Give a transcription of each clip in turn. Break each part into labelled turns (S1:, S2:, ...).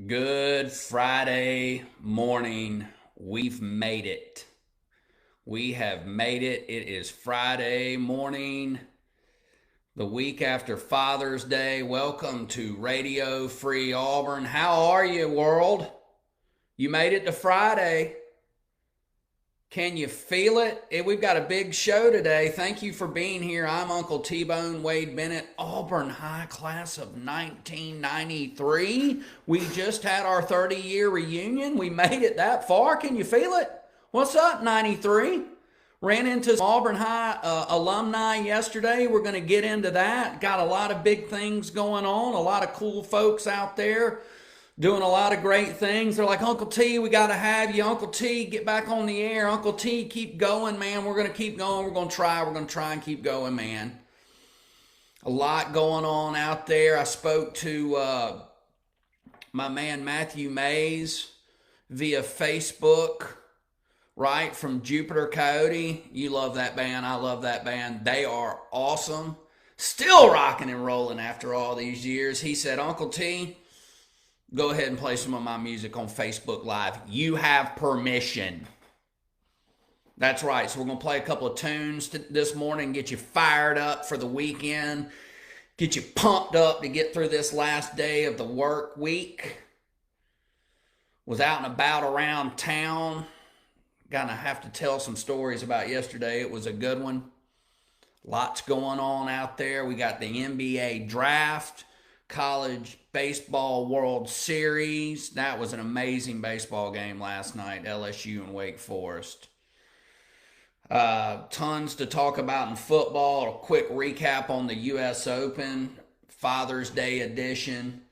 S1: Good Friday morning. We've made it. We have made it. It is Friday morning, the week after Father's Day. Welcome to Radio Free Auburn. How are you, world? You made it to Friday. Can you feel it? We've got a big show today. Thank you for being here. I'm Uncle T-Bone Wade Bennett, Auburn High Class of 1993. We just had our 30-year reunion. We made it that far. Can you feel it? What's up, 93? Ran into some Auburn High alumni yesterday. We're going to get into that. Got a lot of big things going on. A lot of cool folks out there doing a lot of great things. They're like, Uncle T, we got to have you. Uncle T, get back on the air. Uncle T, keep going, man. We're going to keep going. We're going to try. We're going to try and keep going, man. A lot going on out there. I spoke to my man Matthew Mays via Facebook, right, from Jupiter Coyote. You love that band. I love that band. They are awesome. Still rocking and rolling after all these years. He said, Uncle T, go ahead and play some of my music on Facebook Live. You have permission. That's right. So we're going to play a couple of tunes this morning, get you fired up for the weekend, get you pumped up to get through this last day of the work week. Was out and about around town. Gonna have to tell some stories about yesterday. It was a good one. Lots going on out there. We got the NBA draft, College Baseball World Series. That was an amazing baseball game last night, LSU and Wake Forest. Tons to talk about in football. A quick recap on the U.S. Open, Father's Day edition.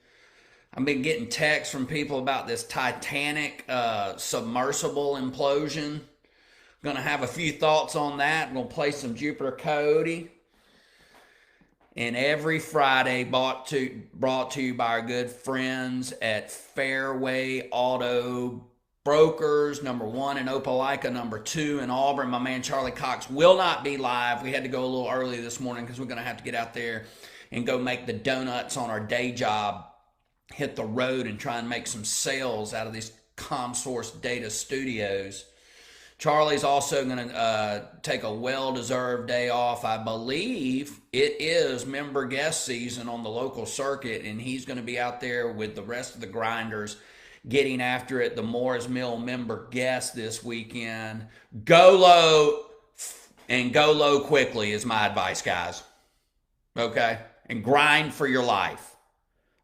S1: I've been getting texts from people about this Titanic submersible implosion. Going to have a few thoughts on that. I'm going to play some Jupiter Coyote. And every Friday brought to you by our good friends at Fairway Auto Brokers, number 1 in Opelika, number 2 in Auburn. My man Charlie Cox will not be live. We had to go a little early this morning because we're going to have to get out there and go make the donuts on our day job, hit the road and try and make some sales out of these CommSource data studios. Charlie's also going to take a well-deserved day off. I believe it is member guest season on the local circuit, and he's going to be out there with the rest of the grinders getting after it. The Moores Mill member guest this weekend. Go low and go low quickly is my advice, guys. Okay? And grind for your life.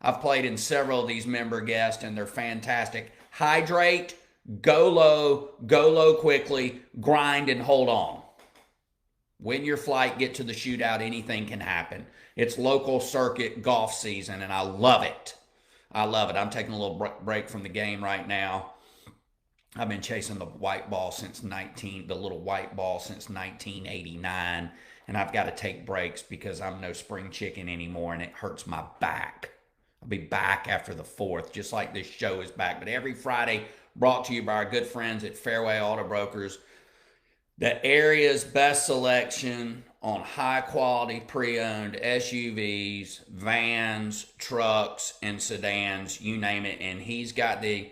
S1: I've played in several of these member guests, and they're fantastic. Hydrate. Go low quickly, grind and hold on. Win your flight, get to the shootout, anything can happen. It's local circuit golf season, and I love it. I love it. I'm taking a little break from the game right now. I've been chasing the little white ball since 1989, and I've got to take breaks because I'm no spring chicken anymore, and it hurts my back. I'll be back after the 4th, just like this show is back. But every Friday, brought to you by our good friends at Fairway Auto Brokers, the area's best selection on high-quality pre-owned SUVs, vans, trucks, and sedans, you name it. And he's got the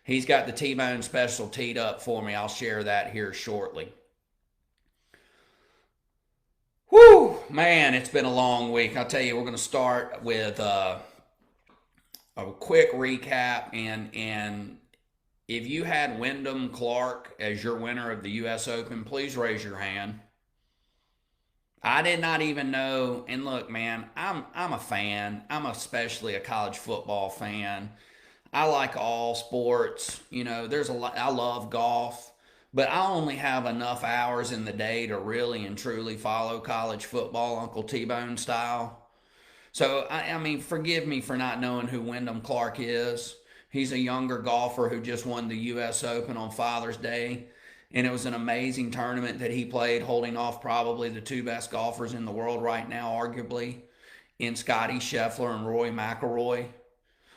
S1: T-Bone special teed up for me. I'll share that here shortly. Whew, man, it's been a long week. I'll tell you, we're going to start with a quick recap, and if you had Wyndham Clark as your winner of the U.S. Open, please raise your hand. I did not even know, and look, man, I'm a fan. I'm especially a college football fan. I like all sports. You know, there's a lot. I love golf, but I only have enough hours in the day to really and truly follow college football, Uncle T-Bone style. So, I mean, forgive me for not knowing who Wyndham Clark is. He's a younger golfer who just won the U.S. Open on Father's Day, and it was an amazing tournament that he played, holding off probably the 2 best golfers in the world right now, arguably, in Scotty Scheffler and Rory McIlroy,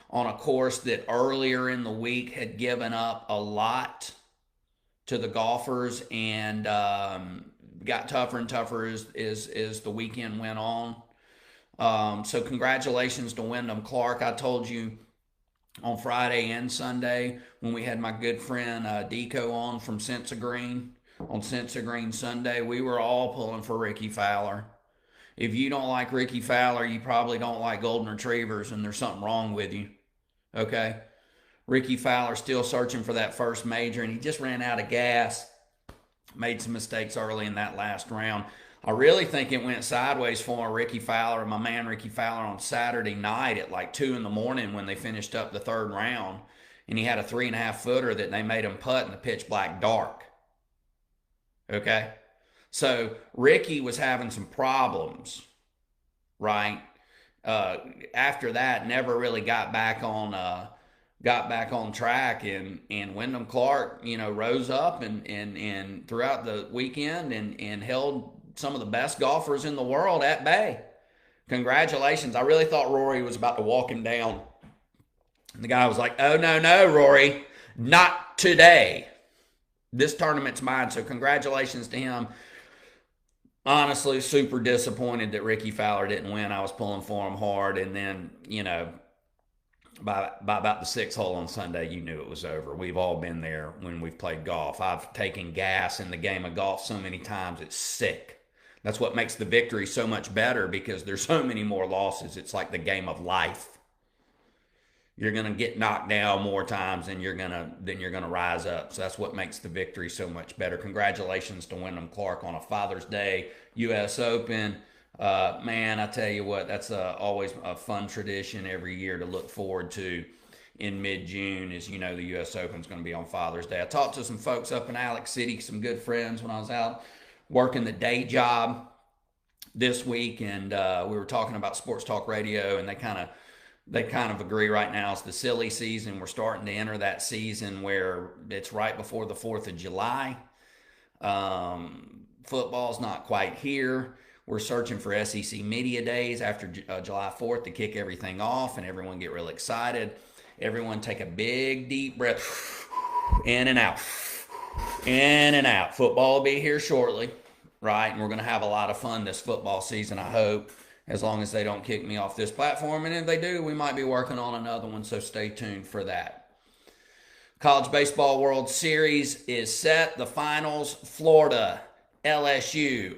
S1: on a course that earlier in the week had given up a lot to the golfers and got tougher and tougher as the weekend went on. So congratulations to Wyndham Clark. I told you on Friday and Sunday when we had my good friend Deco on from Sense of Green. On Sense of Green Sunday, we were all pulling for Ricky Fowler. If you don't like Ricky Fowler, you probably don't like golden retrievers, and there's something wrong with you. Okay? Ricky Fowler still searching for that first major, and he just ran out of gas. Made some mistakes early in that last round. I really think it went sideways for Ricky Fowler and my man Ricky Fowler on Saturday night at like 2 in the morning when they finished up the third round. And he had a 3.5 footer that they made him putt in the pitch black dark. Okay? So Ricky was having some problems, right? After that, never really got back on track, and Wyndham Clark, rose up and throughout the weekend and held some of the best golfers in the world at bay. Congratulations. I really thought Rory was about to walk him down. And the guy was like, "Oh, no, Rory, not today. This tournament's mine." So congratulations to him. Honestly, super disappointed that Ricky Fowler didn't win. I was pulling for him hard, and then, by about the sixth hole on Sunday, you knew it was over. We've all been there when we've played golf. I've taken gas in the game of golf so many times, it's sick. That's what makes the victory so much better, because there's so many more losses. It's like the game of life. You're going to get knocked down more times than you're going to rise up. So that's what makes the victory so much better. Congratulations to Wyndham Clark on a Father's Day U.S. Open. Man, I tell you what, that's always a fun tradition every year to look forward to in mid-June. As you know, the U.S. Open is going to be on Father's Day. I talked to some folks up in Alex City, some good friends, when I was out working the day job this week, and we were talking about Sports Talk Radio, and they kind of agree right now it's the silly season. We're starting to enter that season where it's right before the 4th of July. Football's not quite here. We're searching for SEC Media Days after July 4th to kick everything off and everyone get real excited. Everyone take a big, deep breath. In and out. In and out. Football will be here shortly, right? And we're going to have a lot of fun this football season, I hope, as long as they don't kick me off this platform. And if they do, we might be working on another one, so stay tuned for that. College Baseball World Series is set. The finals, Florida, LSU.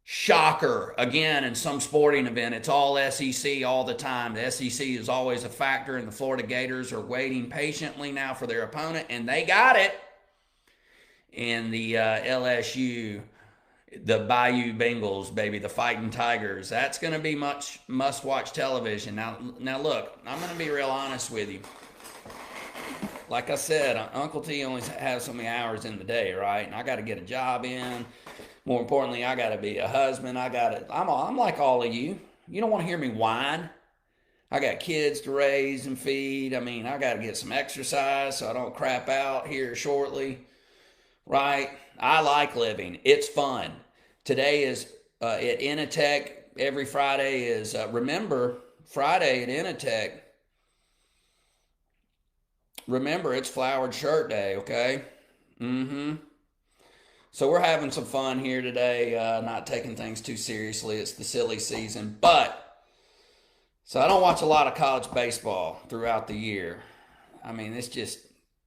S1: Shocker. Again, in some sporting event, it's all SEC all the time. The SEC is always a factor, and the Florida Gators are waiting patiently now for their opponent, and they got it. And the LSU, the Bayou Bengals, baby, the Fighting Tigers. That's going to be much must-watch television. Now, look, I'm going to be real honest with you. Like I said, Uncle T only has so many hours in the day, right? And I got to get a job in. More importantly, I got to be a husband. I'm like all of you. You don't want to hear me whine. I got kids to raise and feed. I mean, I got to get some exercise so I don't crap out here shortly, right? I like living. It's fun. Today is at Initech. Every Friday is, remember, Friday at Initech. Remember, it's Flowered Shirt Day, okay? So we're having some fun here today, not taking things too seriously. It's the silly season. So I don't watch a lot of college baseball throughout the year. I mean, it's just,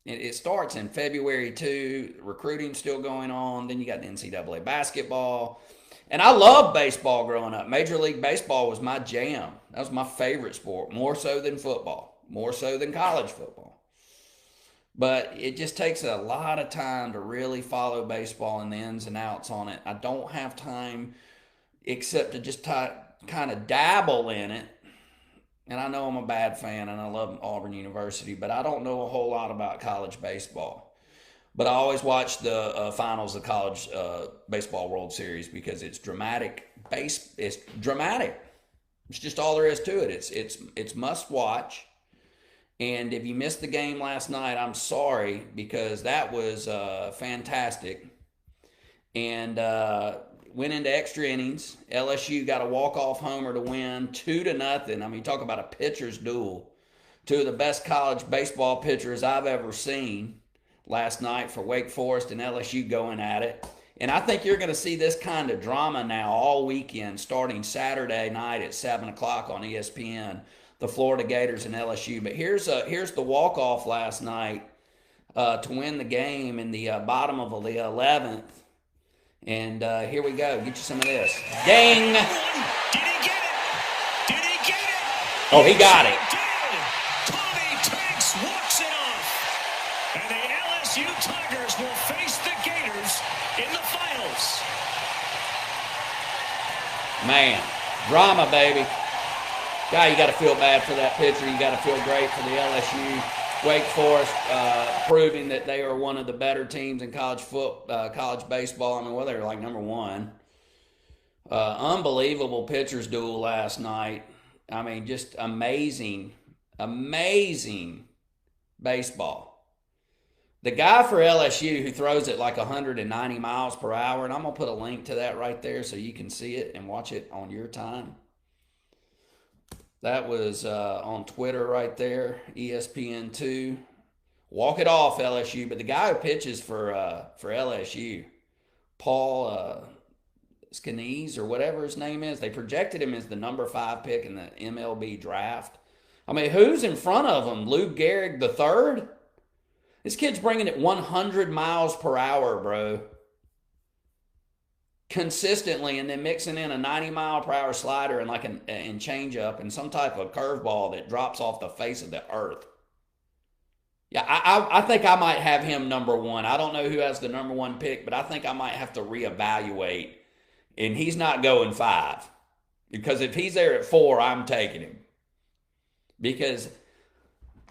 S1: it starts in February too. Recruiting's still going on. Then you got the NCAA basketball. And I loved baseball growing up. Major League Baseball was my jam. That was my favorite sport, more so than football, more so than college football. But it just takes a lot of time to really follow baseball and the ins and outs on it. I don't have time except to just kind of dabble in it. And I know I'm a bad fan and I love Auburn University, but I don't know a whole lot about college baseball. But I always watch the finals of College Baseball World Series because it's dramatic. It's dramatic. It's just all there is to it. It's must watch. And if you missed the game last night, I'm sorry, because that was fantastic. And went into extra innings. LSU got a walk-off homer to win 2-0. I mean, talk about a pitcher's duel. Two of the best college baseball pitchers I've ever seen last night for Wake Forest and LSU going at it. And I think you're going to see this kind of drama now all weekend, starting Saturday night at 7 o'clock on ESPN. the Florida Gators and LSU. But here's the walk-off last night to win the game in the bottom of the 11th. And here we go. Get you some of this. Ding!
S2: Did he get it? Did he get it?
S1: Oh, he got it.
S2: Tommy Tanks walks it off. And the LSU Tigers will face the Gators in the finals.
S1: Man, drama, baby. Guy, you got to feel bad for that pitcher. You got to feel great for the LSU. Wake Forest proving that they are one of the better teams in college baseball. I mean, well, they're like number one. Unbelievable pitchers duel last night. I mean, just amazing baseball. The guy for LSU who throws it like 190 miles per hour, and I'm going to put a link to that right there so you can see it and watch it on your time. That was on Twitter right there, ESPN2. Walk it off, LSU. But the guy who pitches for LSU, Paul Skenes or whatever his name is, they projected him as the number 5 pick in the MLB draft. I mean, who's in front of him? Lou Gehrig III? This kid's bringing it 100 miles per hour, bro. Consistently, and then mixing in a 90-mile-per-hour slider and and change-up and some type of curveball that drops off the face of the earth. Yeah, I think I might have him number 1. I don't know who has the number 1 pick, but I think I might have to reevaluate. And he's not going 5. Because if he's there at 4, I'm taking him. Because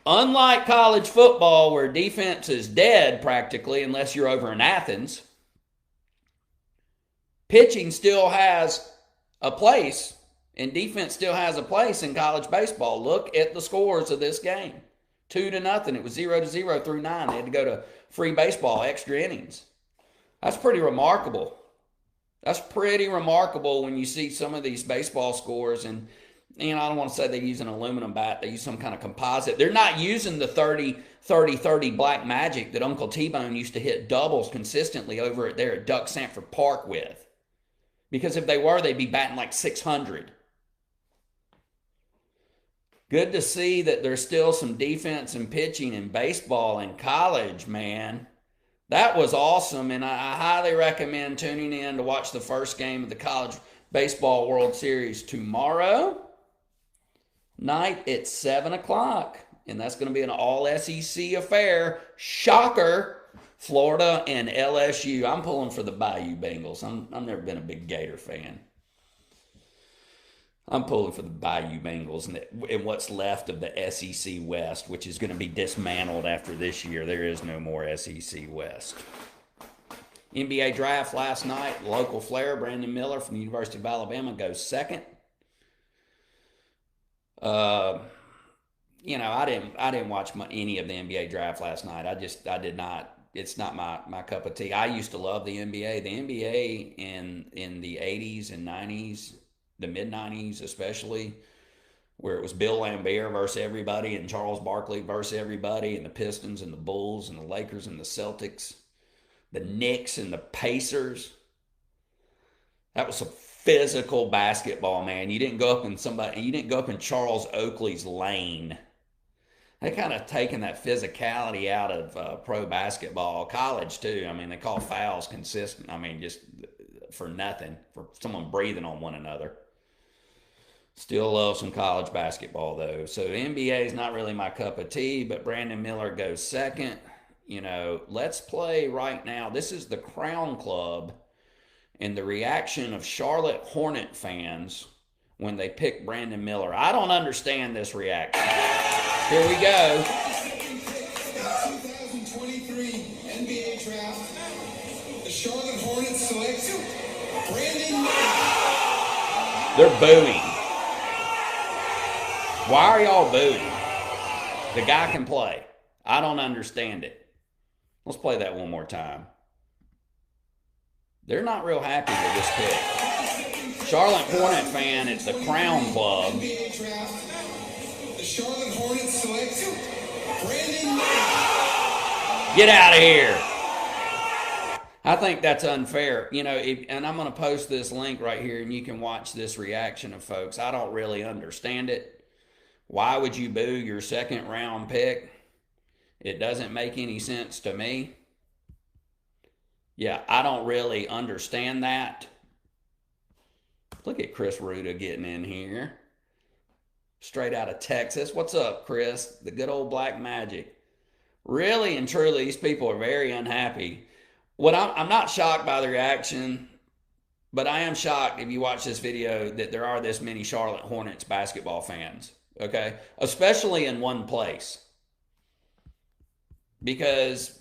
S1: unlike college football, where defense is dead practically, unless you're over in Athens, pitching still has a place, and defense still has a place in college baseball. Look at the scores of this game. 2-0. It was 0-0 through 9. They had to go to free baseball, extra innings. That's pretty remarkable. That's pretty remarkable when you see some of these baseball scores. And, I don't want to say they use an aluminum bat. They use some kind of composite. They're not using the 30-30 black magic that Uncle T-Bone used to hit doubles consistently over there at Duck Sanford Park with. Because if they were, they'd be batting like 600. Good to see that there's still some defense and pitching in baseball and college, man. That was awesome, and I highly recommend tuning in to watch the first game of the College Baseball World Series tomorrow night at 7 o'clock. And that's going to be an all-SEC affair. Shocker. Florida and LSU. I'm pulling for the Bayou Bengals. I've never been a big Gator fan. I'm pulling for the Bayou Bengals and what's left of the SEC West, which is going to be dismantled after this year. There is no more SEC West. NBA draft last night. Local flair, Brandon Miller from the University of Alabama goes second. I didn't watch any of the NBA draft last night. I did not. It's not my cup of tea. I used to love the NBA. The NBA in the 80s and 90s, the mid-90s especially, where it was Bill Laimbeer versus everybody and Charles Barkley versus everybody, and the Pistons and the Bulls and the Lakers and the Celtics, the Knicks and the Pacers. That was some physical basketball, man. You didn't go up in Charles Oakley's lane. They kind of taken that physicality out of pro basketball, college too. I mean, they call fouls consistent. I mean, just for nothing, for someone breathing on one another. Still love some college basketball though. So NBA is not really my cup of tea, but Brandon Miller goes second. Let's play right now. This is the Crown Club and the reaction of Charlotte Hornet fans when they pick Brandon Miller. I don't understand this reaction. Here we go.
S3: 2023 NBA draft. The Charlotte Hornets select Brandon Miller.
S1: They're booing. Why are y'all booing? The guy can play. I don't understand it. Let's play that one more time. They're not real happy with this pick. Charlotte Hornet fan at the Crown Club.
S3: NBA draft. The Charlotte Hornets select Brandon Miller.
S1: Get out of here. I think that's unfair. And I'm going to post this link right here and you can watch this reaction of folks. I don't really understand it. Why would you boo your second round pick? It doesn't make any sense to me. Yeah, I don't really understand that. Look at Chris Ruda getting in here. Straight out of Texas. What's up, Chris? The good old Black Magic. Really and truly, these people are very unhappy. I'm not shocked by the reaction, but I am shocked if you watch this video that there are this many Charlotte Hornets basketball fans, okay? Especially in one place. Because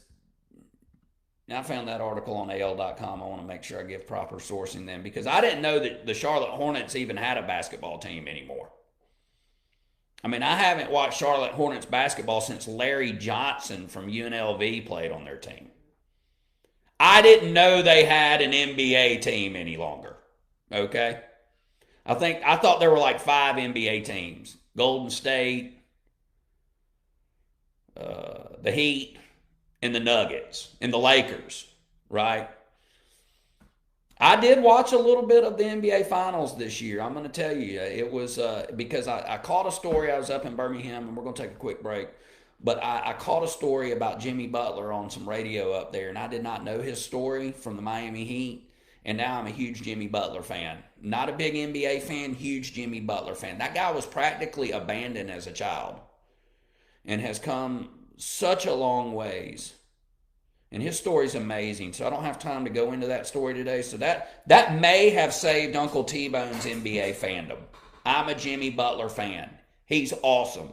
S1: I found that article on AL.com. I want to make sure I give proper sourcing then, because I didn't know that the Charlotte Hornets even had a basketball team anymore. I mean, I haven't watched Charlotte Hornets basketball since Larry Johnson from UNLV played on their team. I didn't know they had an NBA team any longer. Okay? I thought there were like 5 NBA teams. Golden State, the Heat, and the Nuggets, and the Lakers, right? I did watch a little bit of the NBA Finals this year. I'm going to tell you, it was because I caught a story. I was up in Birmingham, and we're going to take a quick break. But I caught a story about Jimmy Butler on some radio up there, and I did not know his story from the Miami Heat. And now I'm a huge Jimmy Butler fan. Not a big NBA fan, huge Jimmy Butler fan. That guy was practically abandoned as a child and has come such a long ways. And his story's amazing, so I don't have time to go into that story today. So that may have saved Uncle T-Bone's NBA fandom. I'm a Jimmy Butler fan. He's awesome.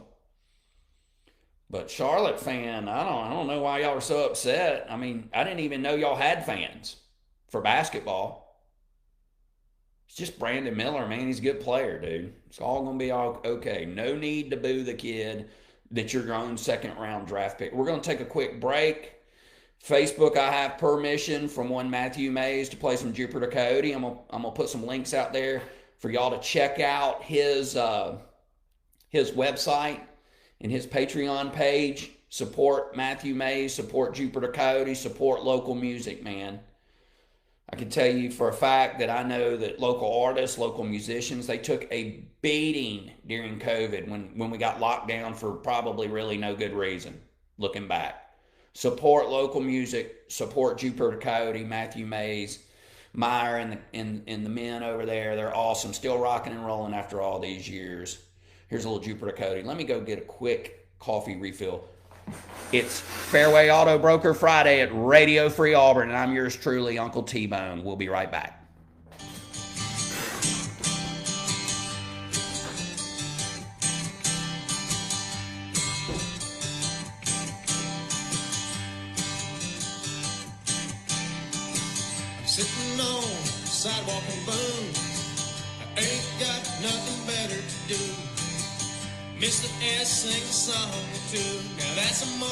S1: But Charlotte fan, I don't know why y'all are so upset. I mean, I didn't even know y'all had fans for basketball. It's just Brandon Miller, man. He's a good player, dude. It's all going to be all okay. No need to boo the kid that you're your own second-round draft pick. We're going to take a quick break. Facebook, I have permission from one Matthew Mays to play some Jupiter Coyote. I'm gonna put some links out there for y'all to check out his website and his Patreon page. Support Matthew Mays, support Jupiter Coyote, support local music, man. I can tell you for a fact that I know that local artists, local musicians, they took a beating during COVID when we got locked down for probably really no good reason, looking back. Support local music, support Jupiter Coyote, Matthew Mays, Meyer, and the men over there. They're awesome, still rocking and rolling after all these years. Here's a little Jupiter Coyote. Let me go get a quick coffee refill. It's Fairway Auto Broker Friday at Radio Free Auburn, and I'm yours truly, Uncle T-Bone. We'll be right back.
S3: Sitting on the sidewalk and boom, I ain't got nothing better to do. Mr. S sing a song or two, now that's amore.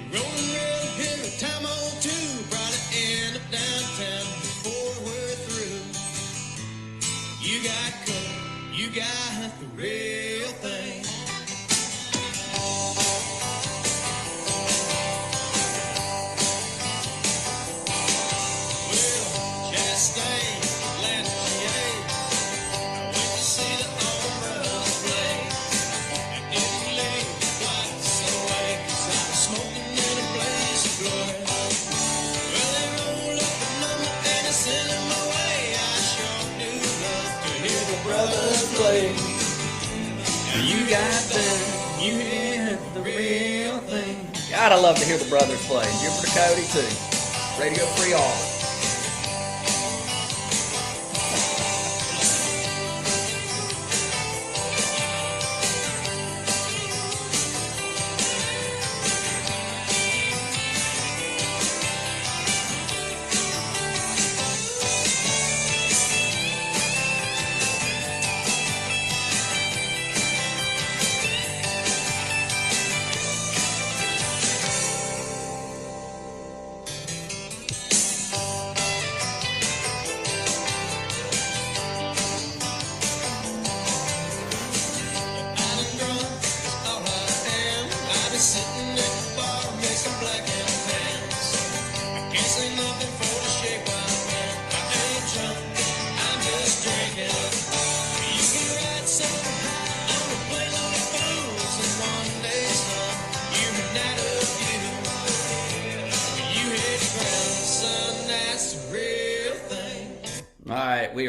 S3: Rolling real here a time or two, probably end up downtown before we're through. You got coke, you got the real thing.
S1: You got them, you hear the real thing. God, I love to hear the brothers play. Jupiter Coyote too. Radio Free Auburn.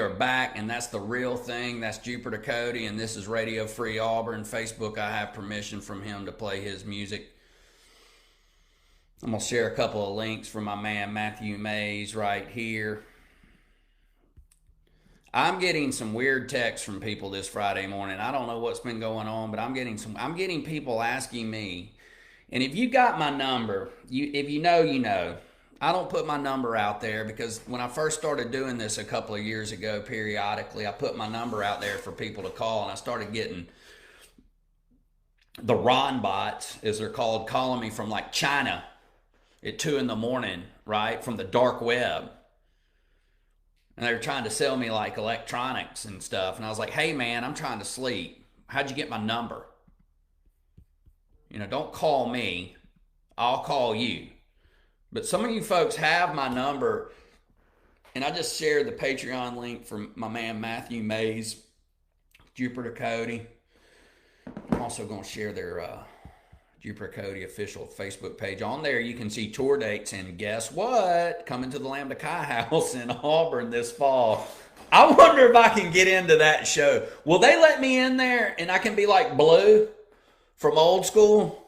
S1: are back, and that's the real thing. That's Jupiter Cody, and this is Radio Free Auburn. Facebook, I have permission from him to play his music. I'm going to share a couple of links from my man Matthew Mays right here. I'm getting some weird texts from people this Friday morning. I don't know what's been going on, but I'm getting people asking me, and if you got my number, if you know, you know. I don't put my number out there because when I first started doing this a couple of years ago, periodically, I put my number out there for people to call, and I started getting the Ron bots, as they're called, calling me from like China at 2 a.m, right, from the dark web. And they were trying to sell me like electronics and stuff. And I was like, hey man, I'm trying to sleep. How'd you get my number? You know, don't call me. I'll call you. But some of you folks have my number, and I just shared the Patreon link from my man Matthew Mays, Jupiter Cody. I'm also going to share their Jupiter Cody official Facebook page. On there, you can see tour dates, and guess what? Coming to the Lambda Chi House in Auburn this fall. I wonder if I can get into that show. Will they let me in there, and I can be like Blue from Old School?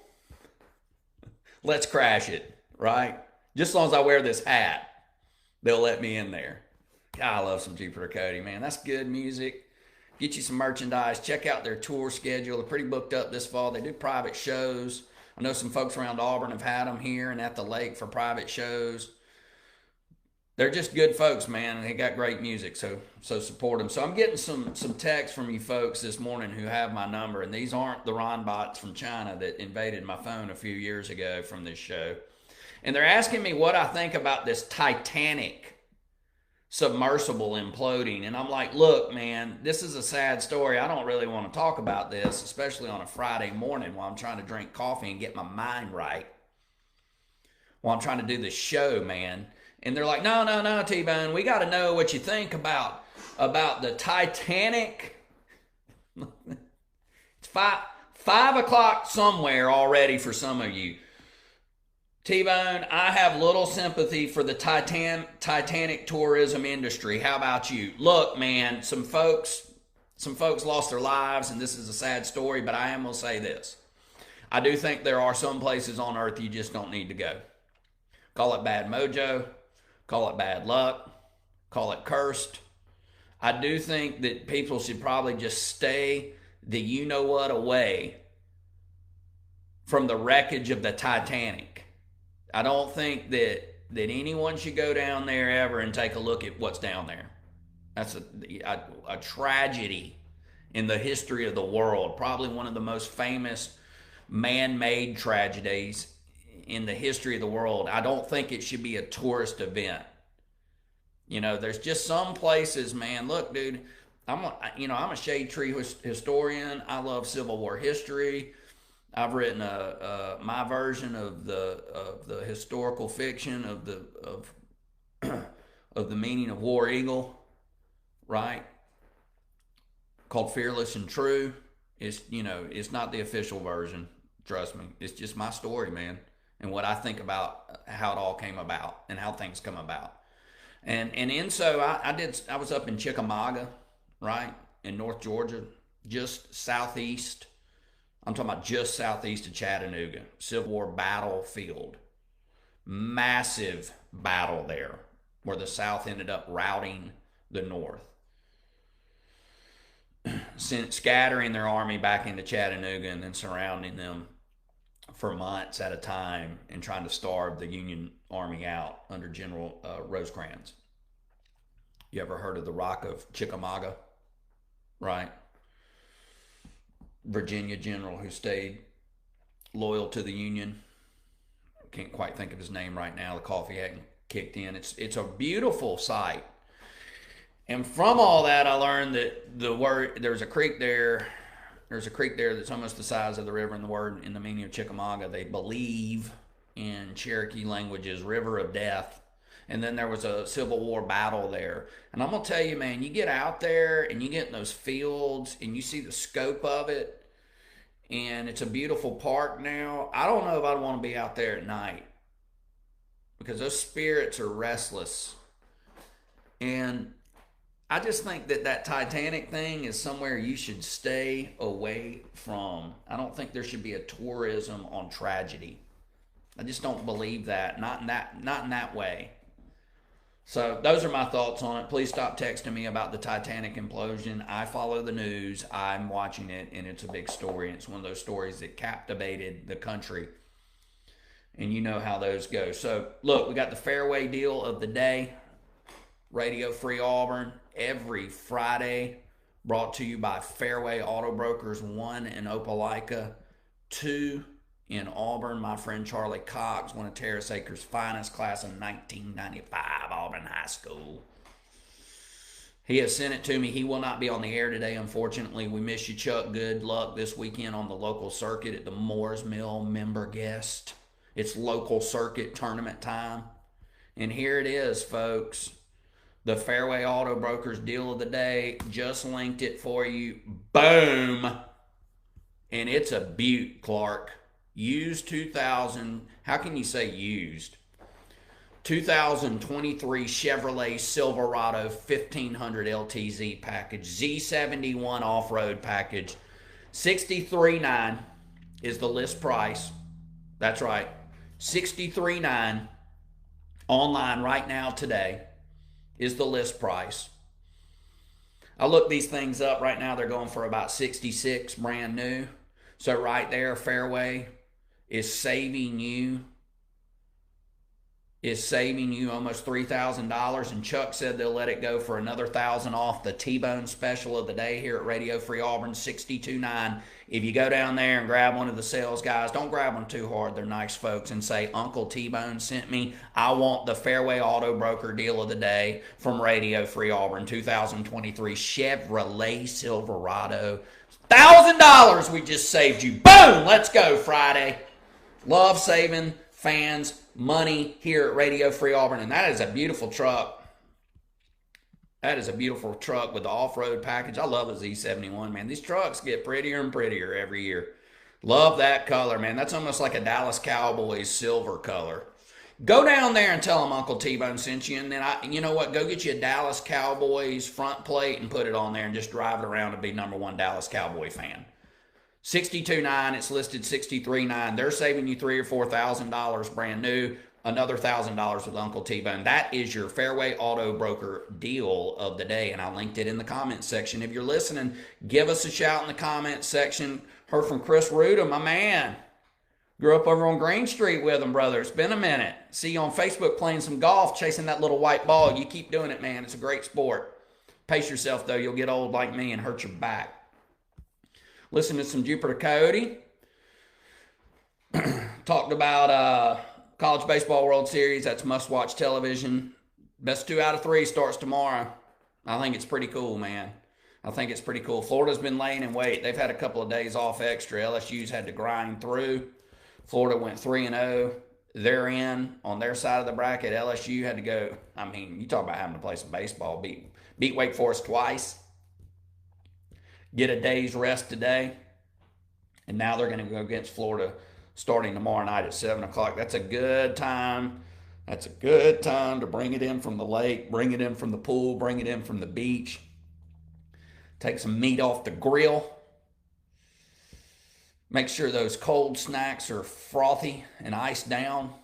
S1: Let's crash it, right? Just as long as I wear this hat, they'll let me in there. God, I love some Jupiter Cody, man. That's good music. Get you some merchandise. Check out their tour schedule. They're pretty booked up this fall. They do private shows. I know some folks around Auburn have had them here and at the lake for private shows. They're just good folks, man, and they got great music, so support them. So I'm getting some texts from you folks this morning who have my number, and these aren't the Ron bots from China that invaded my phone a few years ago from this show. And they're asking me what I think about this Titanic submersible imploding. And I'm like, look, man, this is a sad story. I don't really want to talk about this, especially on a Friday morning while I'm trying to drink coffee and get my mind right. While I'm trying to do the show, man. And they're like, no, T-Bone, we got to know what you think about the Titanic. It's 5 o'clock somewhere already for some of you. T-Bone, I have little sympathy for the Titanic tourism industry. How about you? Look, man, some folks lost their lives, and this is a sad story, but I am going to say this. I do think there are some places on earth you just don't need to go. Call it bad mojo, call it bad luck, call it cursed. I do think that people should probably just stay the you-know-what away from the wreckage of the Titanic. I don't think that anyone should go down there ever and take a look at what's down there. That's a tragedy in the history of the world. Probably one of the most famous man-made tragedies in the history of the world. I don't think it should be a tourist event. You know, there's just some places, man. Look, dude, I'm a shade tree historian. I love Civil War history. I've written my version of the historical fiction of the meaning of War Eagle, right? Called Fearless and True. It's not the official version. Trust me, it's just my story, man, and what I think about how it all came about and how things come about. I was up in Chickamauga, right, in North Georgia, just southeast. I'm talking about just southeast of Chattanooga. Civil War battlefield. Massive battle there where the South ended up routing the North. Scattering their army back into Chattanooga and then surrounding them for months at a time and trying to starve the Union Army out under General Rosecrans. You ever heard of the Rock of Chickamauga? Right? Virginia general who stayed loyal to the Union. Can't quite think of his name right now. The coffee hadn't kicked in. It's a beautiful sight. And from all that, I learned that there's a creek there. There's a creek there that's almost the size of the river, and the word in the meaning of Chickamauga, they believe in Cherokee language is River of Death. And then there was a Civil War battle there. And I'm going to tell you, man, you get out there and you get in those fields and you see the scope of it. And it's a beautiful park now. I don't know if I'd want to be out there at night because those spirits are restless. And I just think that Titanic thing is somewhere you should stay away from. I don't think there should be a tourism on tragedy. I just don't believe that. Not in that way. So those are my thoughts on it. Please stop texting me about the Titanic implosion. I follow the news. I'm watching it, and it's a big story. It's one of those stories that captivated the country. And you know how those go. So, look, we got the Fairway deal of the day. Radio Free Auburn every Friday. Brought to you by Fairway Auto Brokers, 1 in Opelika, 2 in Auburn. My friend Charlie Cox, one of Terrace Acres' finest, class of 1995, Auburn High School. He has sent it to me. He will not be on the air today, unfortunately. We miss you, Chuck. Good luck this weekend on the local circuit at the Moores Mill member guest. It's local circuit tournament time. And here it is, folks. The Fairway Auto Brokers deal of the day. Just linked it for you. Boom. And it's a beaut, Clark. Used 2000. How can you say used? 2023 Chevrolet Silverado 1500 LTZ package. Z71 off-road package. $63,900 is the list price. That's right. $63,900 online right now today is the list price. I looked these things up right now. They're going for about $66,000 brand new. So right there, Fairway is saving you almost $3,000. And Chuck said they'll let it go for another $1,000 off the T-Bone special of the day here at Radio Free Auburn, $62,900. If you go down there and grab one of the sales guys, don't grab them too hard. They're nice folks, and say, Uncle T-Bone sent me. I want the Fairway Auto Broker deal of the day from Radio Free Auburn, 2023 Chevrolet Silverado. $1,000 we just saved you. Boom! Let's go, Friday. Love saving fans money here at Radio Free Auburn, and that is a beautiful truck. That is a beautiful truck with the off-road package. I love a Z71, man. These trucks get prettier and prettier every year. Love that color, man. That's almost like a Dallas Cowboys silver color. Go down there and tell them Uncle T-Bone sent you, and then, you know what, go get you a Dallas Cowboys front plate and put it on there and just drive it around and be #1 Dallas Cowboy fan. $62,900, it's listed $63,900. They're saving you $3,000 or $4,000 brand new. Another $1,000 with Uncle T-Bone. That is your Fairway Auto Broker deal of the day, and I linked it in the comments section. If you're listening, give us a shout in the comments section. Heard from Chris Ruda, my man. Grew up over on Green Street with him, brother. It's been a minute. See you on Facebook playing some golf, chasing that little white ball. You keep doing it, man. It's a great sport. Pace yourself, though. You'll get old like me and hurt your back. Listen to some Jupiter Coyote. Talked about College Baseball World Series. That's must-watch television. Best 2 out of 3 starts tomorrow. I think it's pretty cool, man. I think it's pretty cool. Florida's been laying in wait. They've had a couple of days off extra. LSU's had to grind through. Florida went 3-0. They're in on their side of the bracket. LSU had to go. I mean, you talk about having to play some baseball. Beat Wake Forest twice. Get a day's rest today. And now they're going to go against Florida starting tomorrow night at 7 o'clock. That's a good time. That's a good time to bring it in from the lake, bring it in from the pool, bring it in from the beach. Take some meat off the grill. Make sure those cold snacks are frothy and iced down.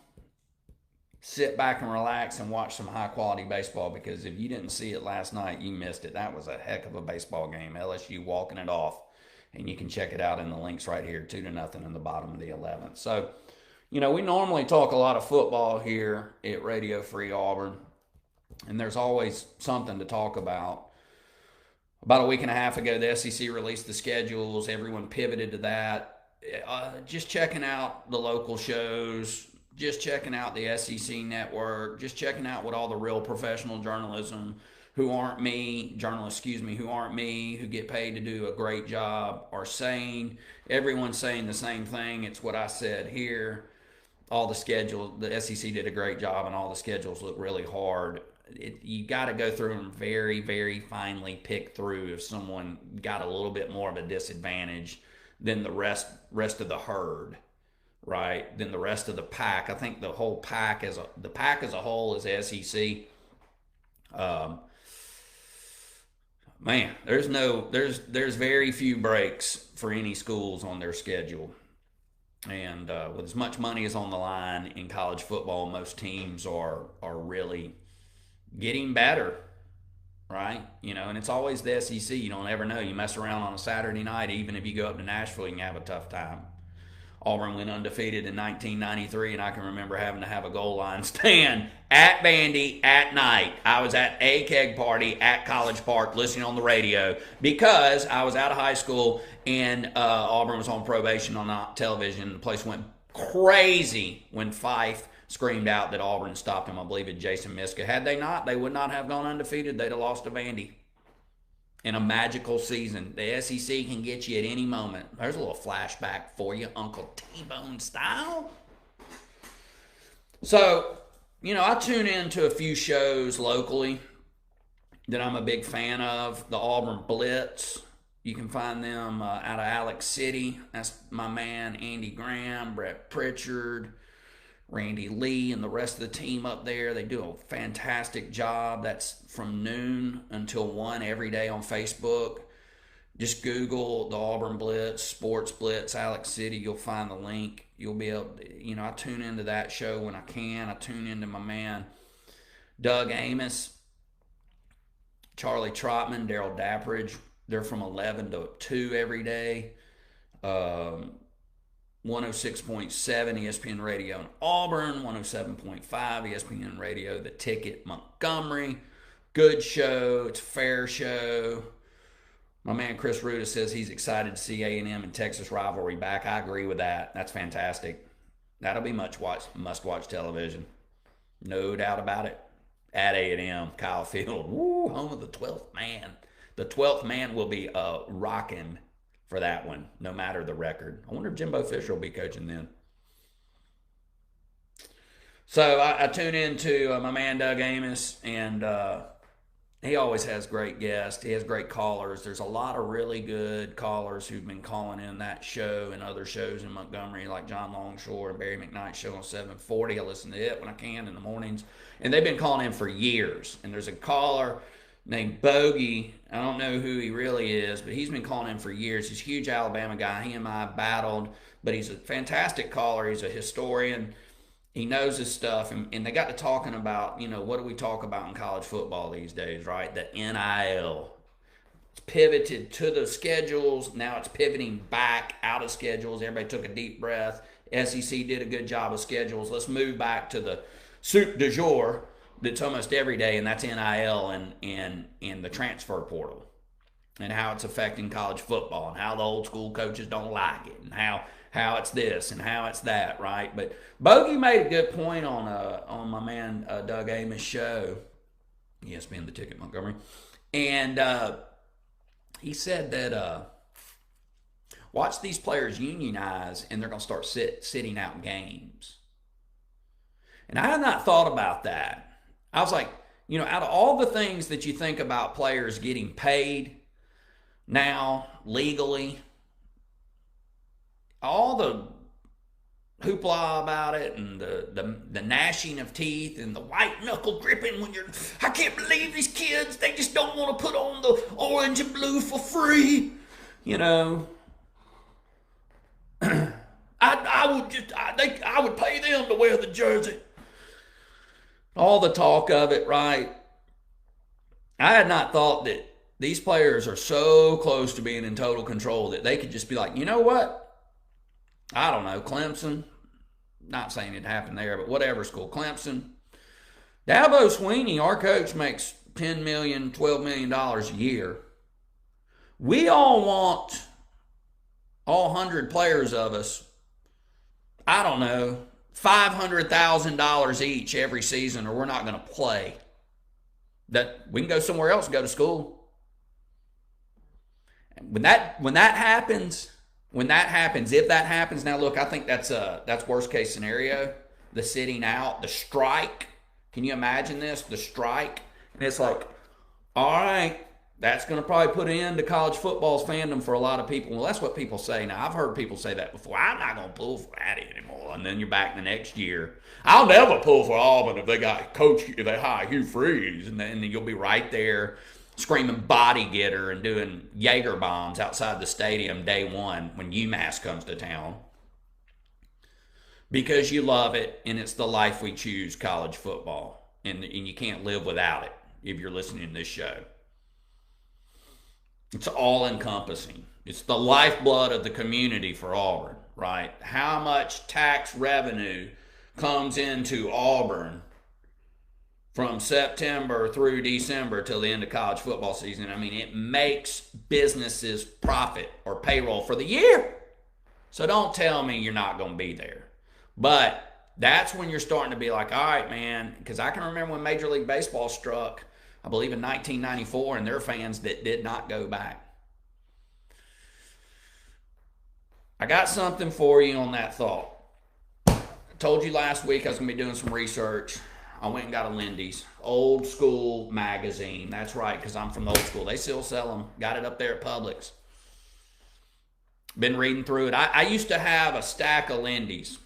S1: Sit back and relax and watch some high-quality baseball, because if you didn't see it last night, you missed it. That was a heck of a baseball game. LSU walking it off. And you can check it out in the links right here, 2-0 in the bottom of the 11th. So, you know, we normally talk a lot of football here at Radio Free Auburn, and there's always something to talk about. About a week and a half ago, the SEC released the schedules. Everyone pivoted to that. Just checking out the local shows, just checking out the SEC network, just checking out what all the real professional journalism journalists, who get paid to do a great job are saying. Everyone's saying the same thing. It's what I said here. All the schedules, the SEC did a great job, and all the schedules look really hard. You got to go through and very, very finely pick through if someone got a little bit more of a disadvantage than the rest of the herd, right? Than the rest of the pack. I think the whole pack the pack as a whole is SEC. Man, there's very few breaks for any schools on their schedule. And with as much money as on the line in college football, most teams are really getting better, right? And it's always the SEC. You don't ever know. You mess around on a Saturday night, even if you go up to Nashville, you can have a tough time. Auburn went undefeated in 1993, and I can remember having to have a goal line stand at Vandy at night. I was at a keg party at College Park listening on the radio because I was out of high school and Auburn was on probation on television. The place went crazy when Fife screamed out that Auburn stopped him. I believe it Jason Miska. Had they not, they would not have gone undefeated. They'd have lost to Vandy. In a magical season. The SEC can get you at any moment. There's a little flashback for you, Uncle T-Bone style. So, I tune into a few shows locally that I'm a big fan of. The Auburn Blitz. You can find them out of Alex City. That's my man Andy Graham, Brett Pritchard, Randy Lee, and the rest of the team up there. They do a fantastic job. That's from noon until 1 every day on Facebook. Just Google the Auburn Blitz, Sports Blitz, Alex City. You'll find the link. You'll be able to, I tune into that show when I can. I tune into my man Doug Amos, Charlie Trotman, Daryl Dappridge. They're from 11 to 2 every day. 106.7 ESPN Radio in Auburn, 107.5 ESPN Radio, The Ticket, Montgomery. Good show. It's a fair show. My man Chris Ruda says he's excited to see A&M and Texas rivalry back. I agree with that. That's fantastic. That'll be must-watch television. No doubt about it. At A&M, Kyle Field. Woo, home of the 12th man. The 12th man will be rocking for that one, no matter the record. I wonder if Jimbo Fisher will be coaching then. So I tune into my man Doug Amos, and he always has great guests. He has great callers. There's a lot of really good callers who've been calling in that show and other shows in Montgomery, like John Longshore and Barry McKnight's show on 740. I listen to it when I can in the mornings. And they've been calling in for years. And there's a caller named Bogey. I don't know who he really is, but he's been calling in for years. He's a huge Alabama guy. He and I battled, but he's a fantastic caller. He's a historian. He knows his stuff, and they got to talking about, what do we talk about in college football these days, right? The NIL. It's pivoted to the schedules. Now it's pivoting back out of schedules. Everybody took a deep breath. SEC did a good job of schedules. Let's move back to the soup du jour that's almost every day, and that's NIL and the transfer portal and how it's affecting college football and how the old school coaches don't like it and how it's this and how it's that, right? But Bogey made a good point on my man Doug Amos' show, ESPN The Ticket Montgomery, and he said that watch these players unionize and they're going to start sitting out games. And I had not thought about that. I was like, out of all the things that you think about players getting paid now legally, all the hoopla about it and the gnashing of teeth and the white knuckle gripping when I can't believe these kids, they just don't want to put on the orange and blue for free. I would pay them to wear the jersey. All the talk of it, right? I had not thought that these players are so close to being in total control that they could just be like, you know what? I don't know, Clemson. Not saying it happened there, but whatever school. Clemson. Dabo Swinney, our coach, makes $10 million, $12 million a year. We all want, all 100 players of us, I don't know, $500,000 each every season, or we're not going to play. That we can go somewhere else and go to school. When that happens, if that happens, now look, I think that's worst case scenario. The sitting out, the strike. Can you imagine this? The strike, and it's like, all right, that's going to probably put an end to college football's fandom for a lot of people. Well, that's what people say now. I've heard people say that before. I'm not going to pull for that anymore. And then you're back the next year. I'll never pull for Auburn if they hire Hugh Freeze, and then you'll be right there. screaming body getter and doing Jaeger bombs outside the stadium day one when UMass comes to town. Because you love it, and it's the life we choose, college football. And you can't live without it if you're listening to this show. It's all encompassing. It's the lifeblood of the community for Auburn, right? How much tax revenue comes into Auburn from September through December till the end of college football season? I mean, it makes businesses profit or payroll for the year. So don't tell me you're not going to be there. But that's when you're starting to be like, all right, man, because I can remember when Major League Baseball struck, I believe in 1994, and there are fans that did not go back. I got something for you on that thought. I told you last week I was going to be doing some research. I went and got a Lindy's, old school magazine. That's right, because I'm from the old school. They still sell them. Got it up there at Publix. Been reading through it. I used to have a stack of Lindy's,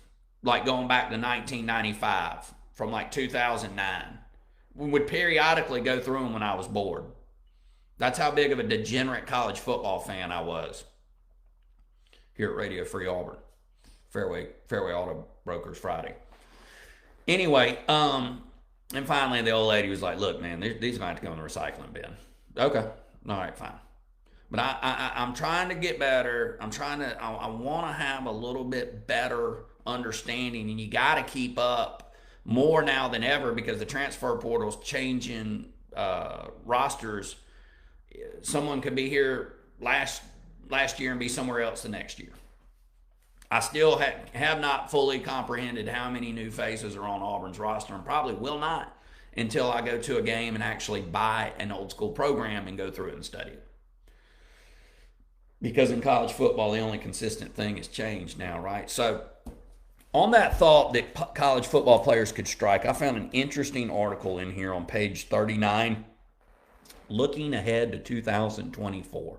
S1: like going back to 1995, from like 2009. We would periodically go through them when I was bored. That's how big of a degenerate college football fan I was. Here at Radio Free Auburn. Fairway Auto Brokers Friday. Anyway, and finally the old lady was like, look, man, these might have to go in the recycling bin. Okay. All right, fine. But I'm trying to get better. I want to have a little bit better understanding, and you got to keep up more now than ever because the transfer portal's changing rosters. Someone could be here last year and be somewhere else the next year. I still have not fully comprehended how many new faces are on Auburn's roster, and probably will not until I go to a game and actually buy an old school program and go through it and study it. Because in college football, the only consistent thing is change now, right? So on that thought that college football players could strike, I found an interesting article in here on page 39, looking ahead to 2024.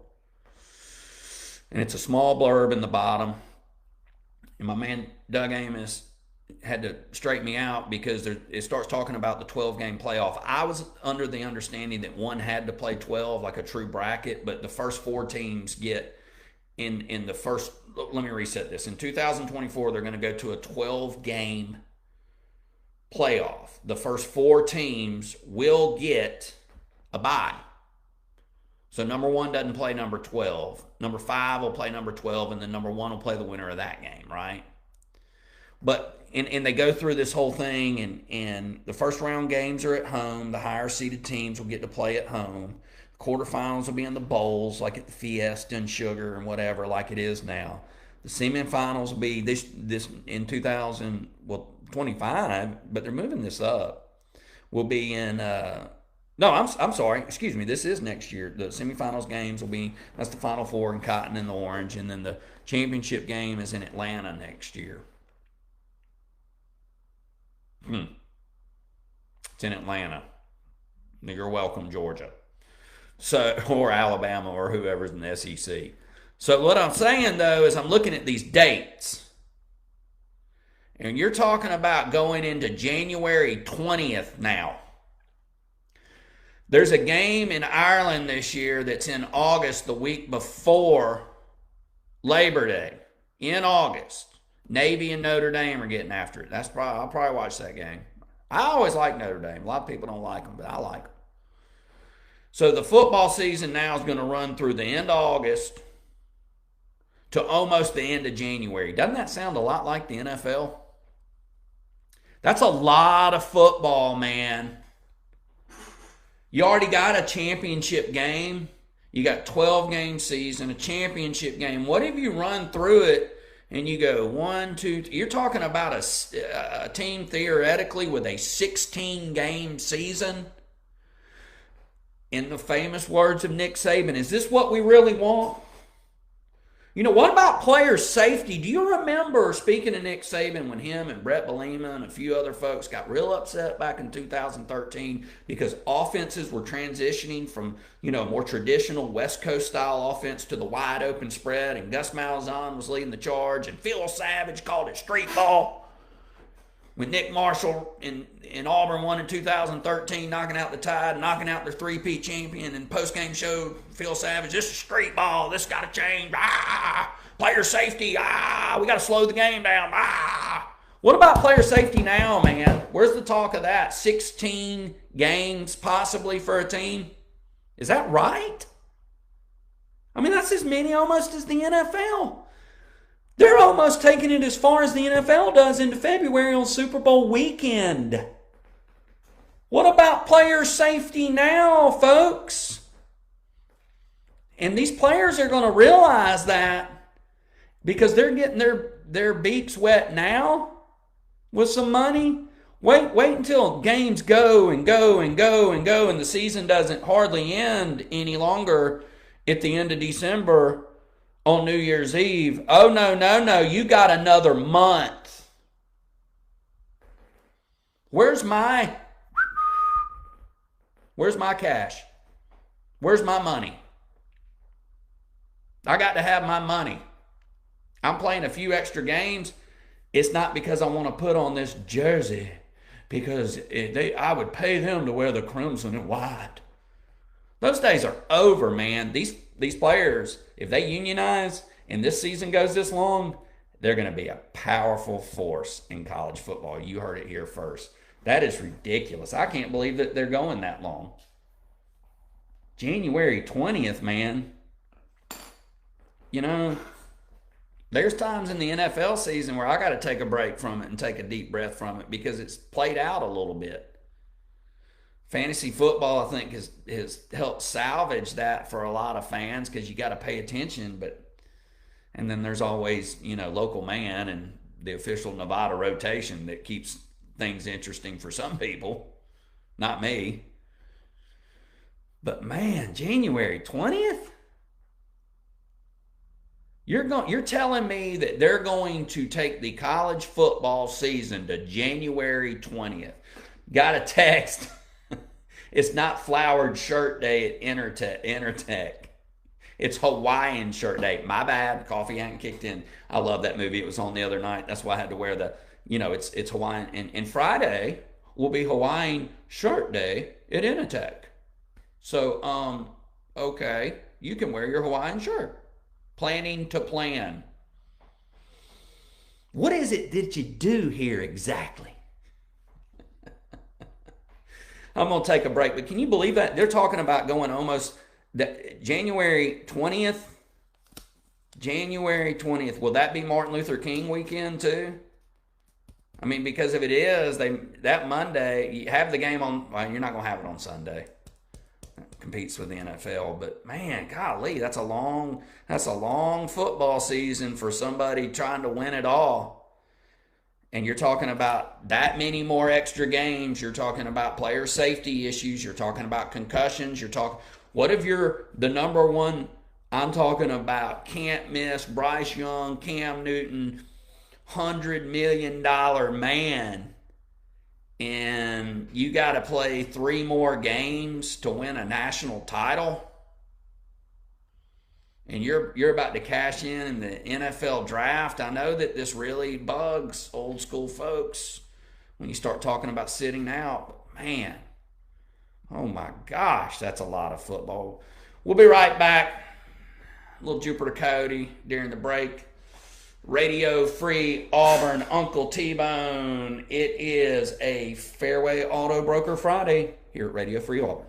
S1: And it's a small blurb in the bottom. And my man Doug Amos had to straighten me out because it starts talking about the 12-game playoff. I was under the understanding that one had to play 12 like a true bracket, but the first four teams get in the first, let me reset this. In 2024, they're going to go to a 12-game playoff. The first four teams will get a bye. So number one doesn't play number 12. Number 5 will play number 12, and then number 1 will play the winner of that game, right? But and they go through this whole thing, and the first round games are at home. The higher seeded teams will get to play at home. The quarterfinals will be in the bowls, like at the Fiesta and Sugar and whatever, like it is now. The semifinals will be this in 2025, but they're moving this up. Will be in. No, I'm sorry. Excuse me. This is next year. The semifinals games will be, that's the Final Four in Cotton and the Orange, and then the championship game is in Atlanta next year. It's in Atlanta. You're welcome, Georgia. So, or Alabama or whoever's in the SEC. So what I'm saying, though, is I'm looking at these dates. And you're talking about going into January 20th now. There's a game in Ireland this year that's in August, the week before Labor Day. In August. Navy and Notre Dame are getting after it. I'll probably watch that game. I always like Notre Dame. A lot of people don't like them, but I like them. So the football season now is going to run through the end of August to almost the end of January. Doesn't that sound a lot like the NFL? That's a lot of football, man. You already got a championship game. You got 12-game season, a championship game. What if you run through it and you go 1, 2, 3? You're talking about a team theoretically with a 16-game season. In the famous words of Nick Saban, is this what we really want? You know, what about player safety? Do you remember, speaking of Nick Saban, when him and Brett Bielema and a few other folks got real upset back in 2013 because offenses were transitioning from, more traditional West Coast style offense to the wide open spread, and Gus Malzahn was leading the charge, and Phil Savage called it street ball. When Nick Marshall in Auburn won in 2013, knocking out the Tide, knocking out their three-peat champion, and postgame showed Phil Savage, this is street ball, this got to change, player safety, we got to slow the game down, What about player safety now, man? Where's the talk of that? 16 games possibly for a team? Is that right? I mean, that's as many almost as the NFL. They're almost taking it as far as the NFL does into February on Super Bowl weekend. What about player safety now, folks? And these players are going to realize that because they're getting their beaks wet now with some money. Wait until games go and go and go and go and the season doesn't hardly end any longer at the end of December on New Year's Eve. Oh, no. You got another month. Where's my cash? Where's my money? I got to have my money. I'm playing a few extra games. It's not because I want to put on this jersey, because I would pay them to wear the crimson and white. Those days are over, man. These players, if they unionize and this season goes this long, they're going to be a powerful force in college football. You heard it here first. That is ridiculous. I can't believe that they're going that long. January 20th, man. You know, there's times in the NFL season where I got to take a break from it and take a deep breath from it because it's played out a little bit. Fantasy football, I think, has helped salvage that for a lot of fans because you got to pay attention. And then there's always, local man and the official Nevada rotation that keeps things interesting for some people. Not me. But man, January 20th? You're telling me that they're going to take the college football season to January 20th. Got a text. It's not flowered shirt day at Intertech. It's Hawaiian shirt day. My bad. Coffee hadn't kicked in. I love that movie. It was on the other night. That's why I had to wear it's Hawaiian. And Friday will be Hawaiian shirt day at Intertech. So, okay, you can wear your Hawaiian shirt. Planning to plan. What is it that you do here exactly? I'm going to take a break, but can you believe that? They're talking about going almost January 20th. January 20th. Will that be Martin Luther King weekend too? I mean, because if it is, that Monday, you have the game on, well, you're not going to have it on Sunday. It competes with the NFL, but man, golly, that's a long football season for somebody trying to win it all. And you're talking about that many more extra games. You're talking about player safety issues. You're talking about concussions. What if you're the number one? I'm talking about can't miss Bryce Young, Cam Newton, $100 million man. And you got to play 3 more games to win a national title. And you're about to cash in the NFL draft. I know that this really bugs old school folks when you start talking about sitting out. But man, oh my gosh, that's a lot of football. We'll be right back. A little Jupiter Coyote during the break. Radio Free Auburn, Uncle T-Bone. It is a Fairway Auto Broker Friday here at Radio Free Auburn.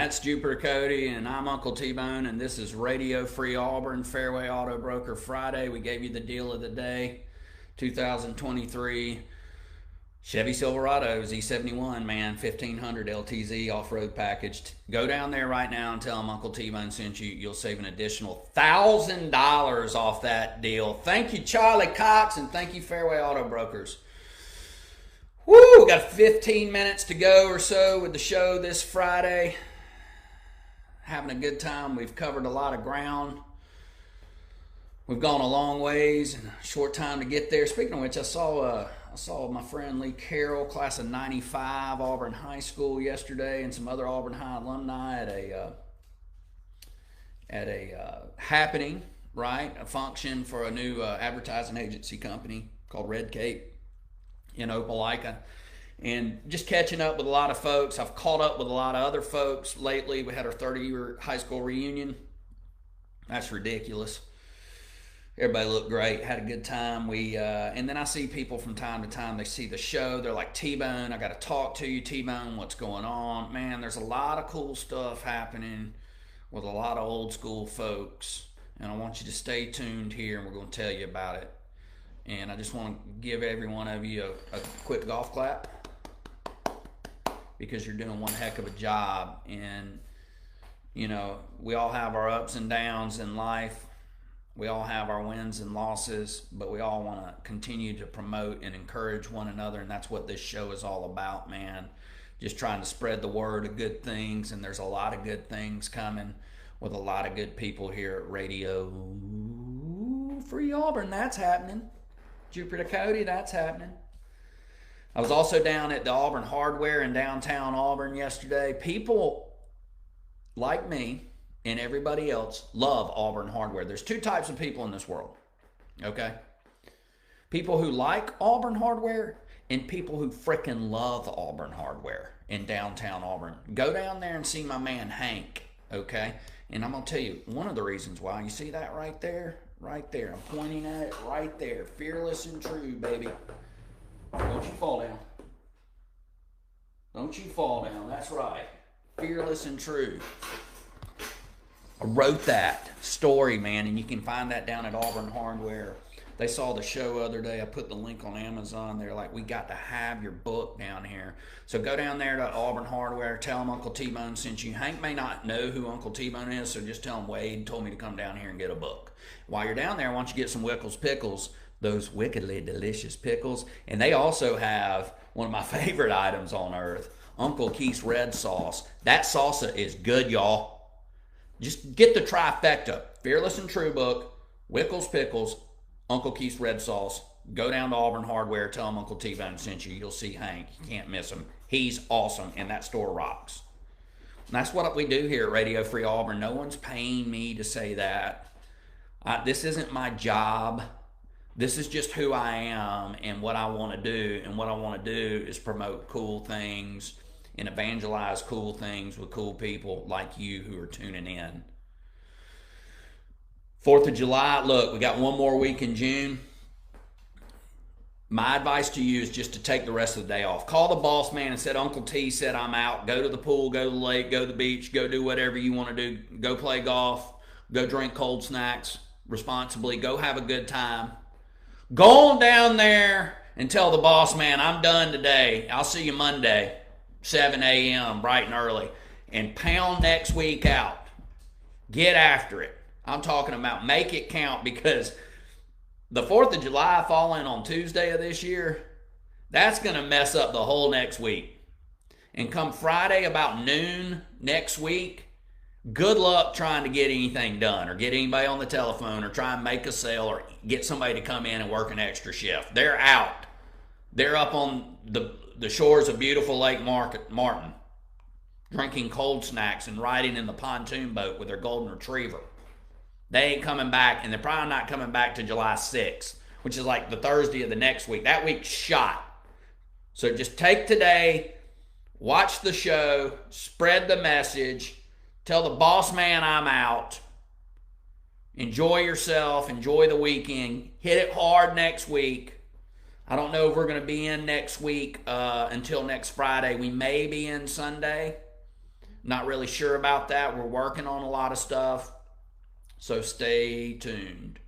S1: That's Jupiter Cody, and I'm Uncle T-Bone, and this is Radio Free Auburn, Fairway Auto Broker Friday. We gave you the deal of the day, 2023 Chevy Silverado Z71, man, 1500 LTZ off-road package. Go down there right now and tell them Uncle T-Bone sent you. You'll save an additional $1,000 off that deal. Thank you, Charlie Cox, and thank you, Fairway Auto Brokers. Woo! We got 15 minutes to go or so with the show this Friday. Having a good time. We've covered a lot of ground. We've gone a long ways in a short time to get there. Speaking of which, I saw my friend Lee Carroll, class of '95, Auburn High School yesterday, and some other Auburn High alumni at a happening, right? A function for a new advertising agency company called Red Cape in Opelika. And just catching up with a lot of folks. I've caught up with a lot of other folks lately. We had our 30-year high school reunion. That's ridiculous. Everybody looked great, had a good time. And then I see people from time to time, they see the show, they're like, T-Bone, I got to talk to you, T-Bone, what's going on? Man, there's a lot of cool stuff happening with a lot of old school folks, and I want you to stay tuned here, and we're going to tell you about it. And I just want to give every one of you a quick golf clap, because you're doing one heck of a job. And, you know, we all have our ups and downs in life. We all have our wins and losses, but we all want to continue to promote and encourage one another, and that's what this show is all about, man. Just trying to spread the word of good things, and there's a lot of good things coming with a lot of good people here at Radio Free Auburn. That's happening. Jupiter Cody, that's happening. I was also down at the Auburn Hardware in downtown Auburn yesterday. People like me and everybody else love Auburn Hardware. There's two types of people in this world, okay? People who like Auburn Hardware and people who freaking love Auburn Hardware in downtown Auburn. Go down there and see my man Hank, okay? And I'm going to tell you one of the reasons why. You see that right there? Right there. I'm pointing at it right there. Fearless and true, baby. Don't you fall down. Don't you fall down. That's right. Fearless and true. I wrote that story, man, and you can find that down at Auburn Hardware. They saw the show the other day. I put the link on Amazon. They're like, we got to have your book down here. So go down there to Auburn Hardware. Tell them Uncle T-Bone sent you. Hank may not know who Uncle T-Bone is, so just tell him Wade told me to come down here and get a book. While you're down there, why don't you get some Wickles pickles, those wickedly delicious pickles. And they also have one of my favorite items on earth, Uncle Keith's red sauce. That salsa is good, y'all. Just get the trifecta. Fearless and True book, Wickles pickles, Uncle Keith's red sauce. Go down to Auburn Hardware. Tell them Uncle T-Bone sent you. You'll see Hank. You can't miss him. He's awesome, and that store rocks. And that's what we do here at Radio Free Auburn. No one's paying me to say that. This isn't my job. This is just who I am and what I want to do. And what I want to do is promote cool things and evangelize cool things with cool people like you who are tuning in. 4th of July, look, we got one more week in June. My advice to you is just to take the rest of the day off. Call the boss man and said, Uncle T said I'm out. Go to the pool, go to the lake, go to the beach, go do whatever you want to do. Go play golf, go drink cold snacks responsibly, go have a good time. Go on down there and tell the boss man, I'm done today. I'll see you Monday, 7 a.m., bright and early. And pound next week out. Get after it. I'm talking about make it count, because the 4th of July falling on Tuesday of this year, that's going to mess up the whole next week. And come Friday about noon next week, good luck trying to get anything done or get anybody on the telephone or try and make a sale or get somebody to come in and work an extra shift. They're out. They're up on the shores of beautiful Lake Martin, drinking cold snacks and riding in the pontoon boat with their golden retriever. They ain't coming back, and they're probably not coming back to July 6th, which is like the Thursday of the next week. That week's shot. So just take today, watch the show, spread the message, tell the boss man I'm out, enjoy yourself, enjoy the weekend, hit it hard next week. I don't know if we're going to be in next week until next Friday. We may be in Sunday. Not really sure about that. We're working on a lot of stuff, so stay tuned.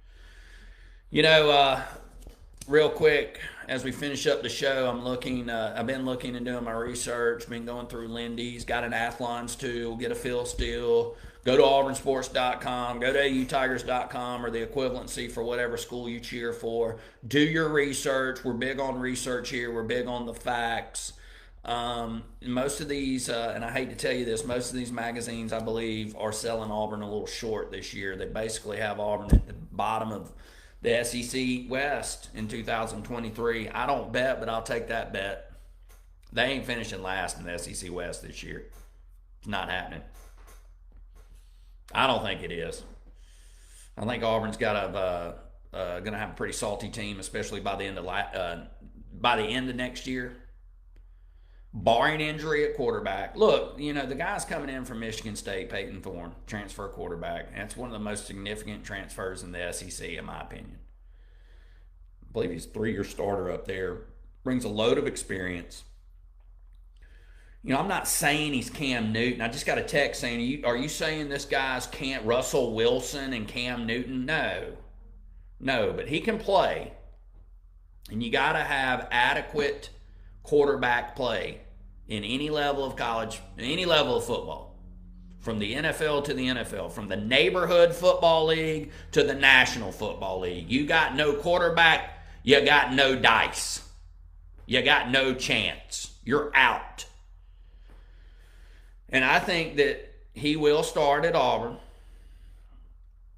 S1: You know, real quick, as we finish up the show, I've been looking and doing my research, been going through Lindy's, got an Athlons tool, get a Phil Steele, go to auburnsports.com, go to autigers.com or the equivalency for whatever school you cheer for. Do your research. We're big on research here. We're big on the facts. Most of these, and I hate to tell you this, most of these magazines, I believe, are selling Auburn a little short this year. They basically have Auburn at the bottom of the SEC West in 2023. I don't bet, but I'll take that bet. They ain't finishing last in the SEC West this year. It's not happening. I don't think it is. I think Auburn's got going to have a pretty salty team, especially by the end of next year. Barring injury at quarterback. Look, you know, the guy's coming in from Michigan State, Peyton Thorne, transfer quarterback. That's one of the most significant transfers in the SEC, in my opinion. I believe he's a 3-year starter up there. Brings a load of experience. You know, I'm not saying he's Cam Newton. I just got a text saying, are you saying this guy's Russell Wilson and Cam Newton? No, but he can play. And you got to have adequate quarterback play in any level of college, any level of football, from the NFL to the NFL, from the neighborhood football league to the National Football League. You got no quarterback, you got no dice. You got no chance. You're out. And I think that he will start at Auburn.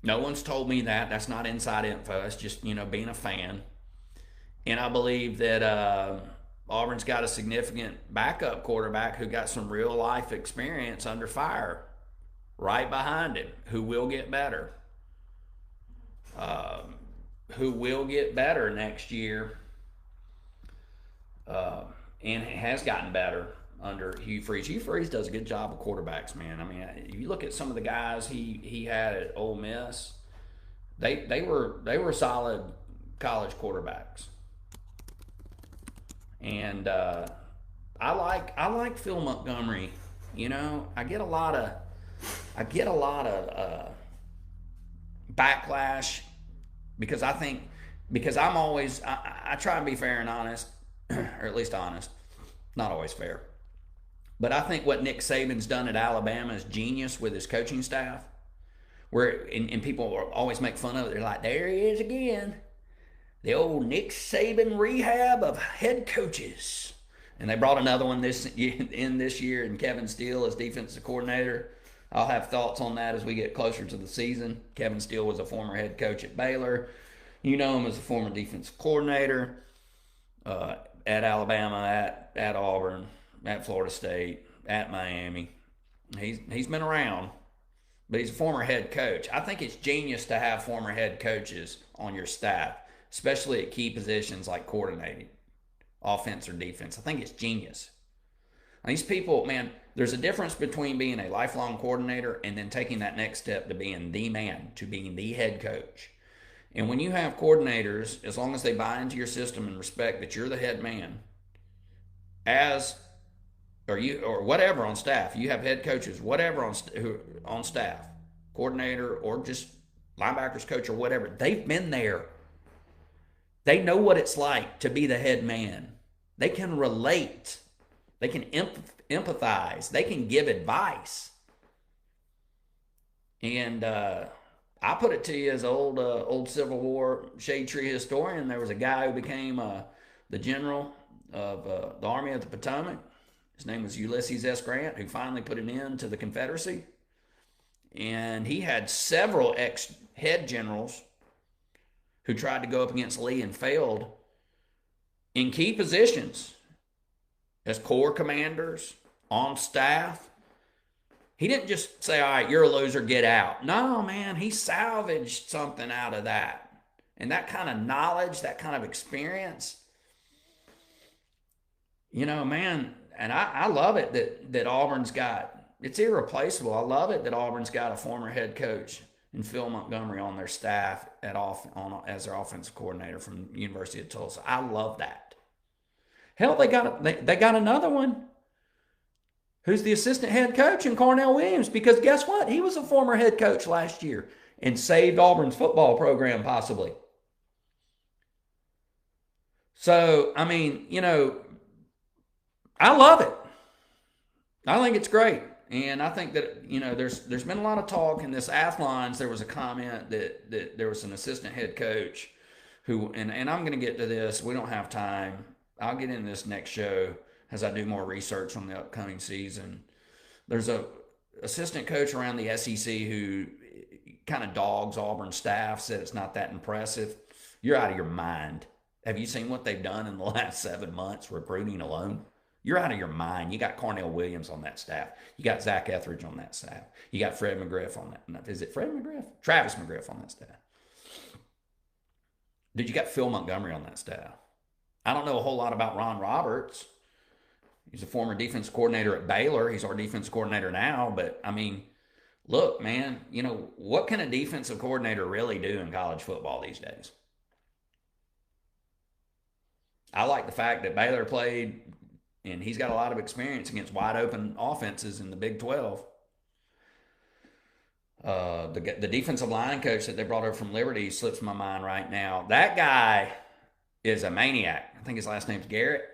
S1: No one's told me that. That's not inside info. It's just, you know, being a fan. And I believe that Auburn's got a significant backup quarterback who got some real life experience under fire right behind him, who will get better. Who will get better next year and has gotten better under Hugh Freeze. Hugh Freeze does a good job of quarterbacks, man. I mean, you look at some of the guys he had at Ole Miss, they were solid college quarterbacks. And I like Phil Montgomery. You know, I get a lot of backlash because I'm always I try and be fair and honest, or at least honest. Not always fair. But I think what Nick Saban's done at Alabama is genius with his coaching staff. And people always make fun of it. They're like, there he is again. The old Nick Saban rehab of head coaches. And they brought another one this year, and Kevin Steele as defensive coordinator. I'll have thoughts on that as we get closer to the season. Kevin Steele was a former head coach at Baylor. You know him as a former defensive coordinator at Alabama, at Auburn, at Florida State, at Miami. He's been around, but he's a former head coach. I think it's genius to have former head coaches on your staff, especially at key positions like coordinating, offense or defense. I think it's genius. These people, man, there's a difference between being a lifelong coordinator and then taking that next step to being the man, to being the head coach. And when you have coordinators, as long as they buy into your system and respect that you're the head man, or whatever on staff, you have head coaches, whatever on staff, coordinator or just linebackers coach or whatever, they've been there. They know what it's like to be the head man. They can relate. They can empathize. They can give advice. And I put it to you as an old Civil War shade tree historian. There was a guy who became the general of the Army of the Potomac. His name was Ulysses S. Grant, who finally put an end to the Confederacy. And he had several ex-head generals who tried to go up against Lee and failed in key positions as corps commanders, on staff. He didn't just say, all right, you're a loser, get out. No, man, he salvaged something out of that. And that kind of knowledge, that kind of experience, you know, man, and I love it that Auburn's got, it's irreplaceable. I love it that Auburn's got a former head coach and Phil Montgomery on their staff as their offensive coordinator from the University of Tulsa. I love that. Hell, they got another one. who's the assistant head coach, and Cornell Williams, because guess what? He was a former head coach last year and saved Auburn's football program possibly. So, I mean, I love it. I think it's great. And I think that, there's been a lot of talk in this Athlons. There was a comment that there was an assistant head coach who, and I'm going to get to this. We don't have time. I'll get into this next show as I do more research on the upcoming season. There's a assistant coach around the SEC who kind of dogs Auburn staff, said it's not that impressive. You're out of your mind. Have you seen what they've done in the last 7 months recruiting alone? You're out of your mind. You got Cornell Williams on that staff. You got Zach Etheridge on that staff. You got Fred McGriff on that. Is it Fred McGriff? Travis McGriff on that staff. Dude, you got Phil Montgomery on that staff. I don't know a whole lot about Ron Roberts. He's a former defense coordinator at Baylor. He's our defense coordinator now. But, I mean, look, man, what can a defensive coordinator really do in college football these days? I like the fact that Baylor played, and he's got a lot of experience against wide open offenses in the Big 12. The defensive line coach that they brought over from Liberty slips my mind right now. That guy is a maniac. I think his last name's Garrett.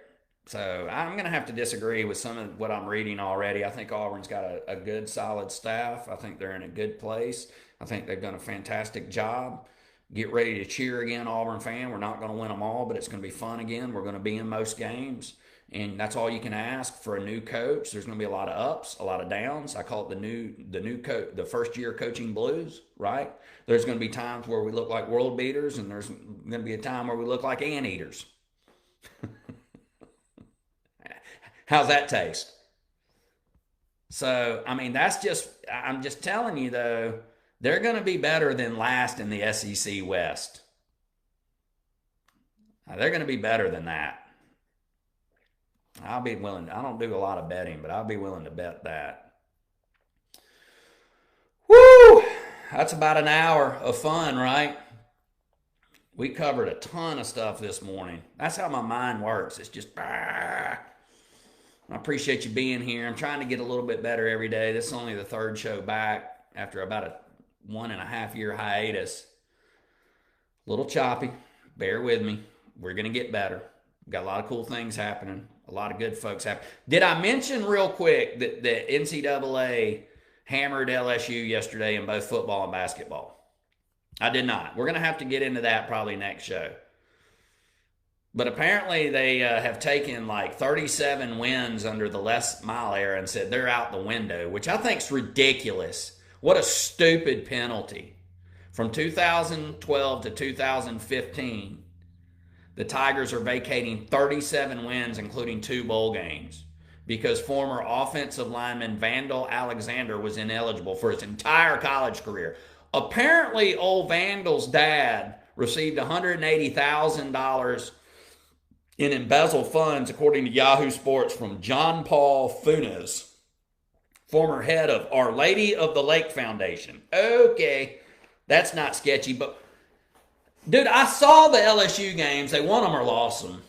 S1: So I'm going to have to disagree with some of what I'm reading already. I think Auburn's got a good, solid staff. I think they're in a good place. I think they've done a fantastic job. Get ready to cheer again, Auburn fan. We're not going to win them all, but it's going to be fun again. We're going to be in most games. And that's all you can ask for a new coach. There's going to be a lot of ups, a lot of downs. I call it the first year coaching blues, right? There's going to be times where we look like world beaters, and there's going to be a time where we look like anteaters. How's that taste? So, I mean, I'm just telling you, though, they're going to be better than last in the SEC West. They're going to be better than that. I'll be willing. I don't do a lot of betting, but I'll be willing to bet that. Woo! That's about an hour of fun, right? We covered a ton of stuff this morning. That's how my mind works. It's just, I appreciate you being here. I'm trying to get a little bit better every day. This is only the third show back after about a 1.5 year hiatus. A little choppy. Bear with me. We're going to get better. Got a lot of cool things happening. A lot of good folks happening. Did I mention real quick that the NCAA hammered LSU yesterday in both football and basketball? I did not. We're going to have to get into that probably next show. But apparently they have taken like 37 wins under the Les Miles era and said they're out the window, which I think is ridiculous. What a stupid penalty. From 2012 to 2015, the Tigers are vacating 37 wins, including 2 bowl games, because former offensive lineman Vandal Alexander was ineligible for his entire college career. Apparently, old Vandal's dad received $180,000 in embezzled funds, according to Yahoo Sports, from John Paul Funes, former head of Our Lady of the Lake Foundation. Okay, that's not sketchy, but dude, I saw the LSU games. They won them or lost them.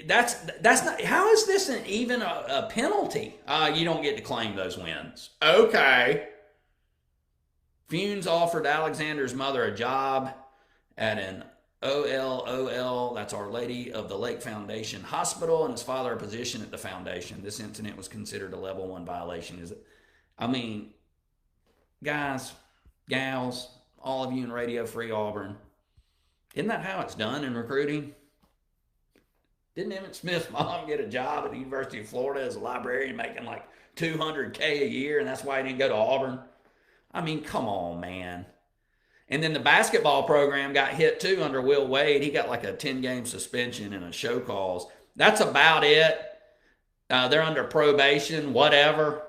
S1: That's not. How is this even a penalty? You don't get to claim those wins. Okay. Funes offered Alexander's mother a job at an OLOL, that's Our Lady of the Lake Foundation hospital, and his father a position at the foundation. This incident was considered a level 1 violation. I mean, guys, gals, all of you in Radio Free Auburn, isn't that how it's done in recruiting? Didn't Emmitt Smith's mom get a job at the University of Florida as a librarian making like $200K a year, and that's why he didn't go to Auburn? I mean, come on, man. And then the basketball program got hit too under Will Wade. He got like a 10-game suspension and a show cause. That's about it. They're under probation, whatever.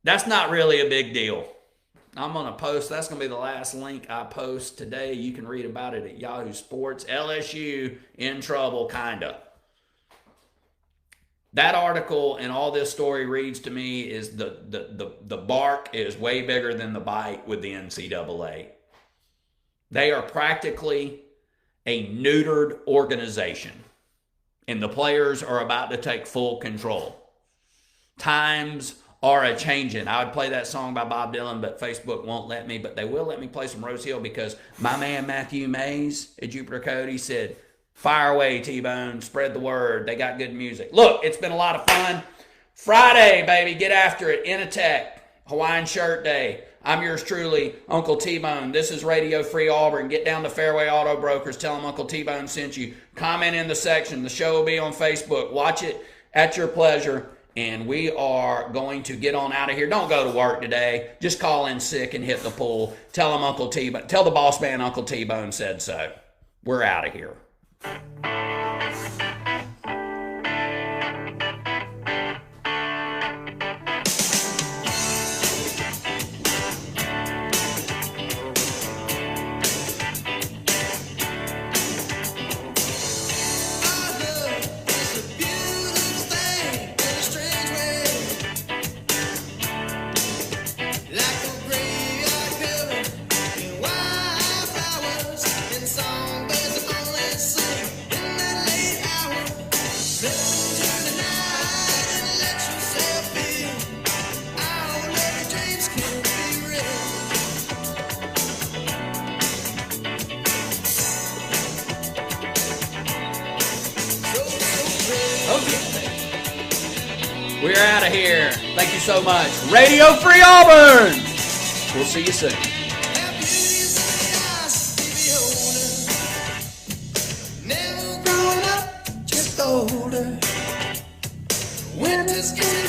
S1: That's not really a big deal. I'm going to post, that's going to be the last link I post today. You can read about it at Yahoo Sports. LSU in trouble, kinda. That article and all this story reads to me is the bark is way bigger than the bite with the NCAA. They are practically a neutered organization, and the players are about to take full control. Times are a changing. I would play that song by Bob Dylan, but Facebook won't let me. But they will let me play some Rose Hill because my man Matthew Mays at Jupiter Cody said, fire away, T-Bone, spread the word. They got good music. Look, it's been a lot of fun. Friday, baby, get after it. Initech, Hawaiian Shirt Day. I'm yours truly, Uncle T-Bone. This is Radio Free Auburn. Get down to Fairway Auto Brokers. Tell them Uncle T-Bone sent you. Comment in the section. The show will be on Facebook. Watch it at your pleasure. And we are going to get on out of here. Don't go to work today. Just call in sick and hit the pool. Tell them Uncle T-Bone. Tell the boss man Uncle T-Bone said so. We're out of here. We're out of here. Thank you so much. Radio Free Auburn. We'll see you soon.
S3: Never growing up, just older. Winter's getting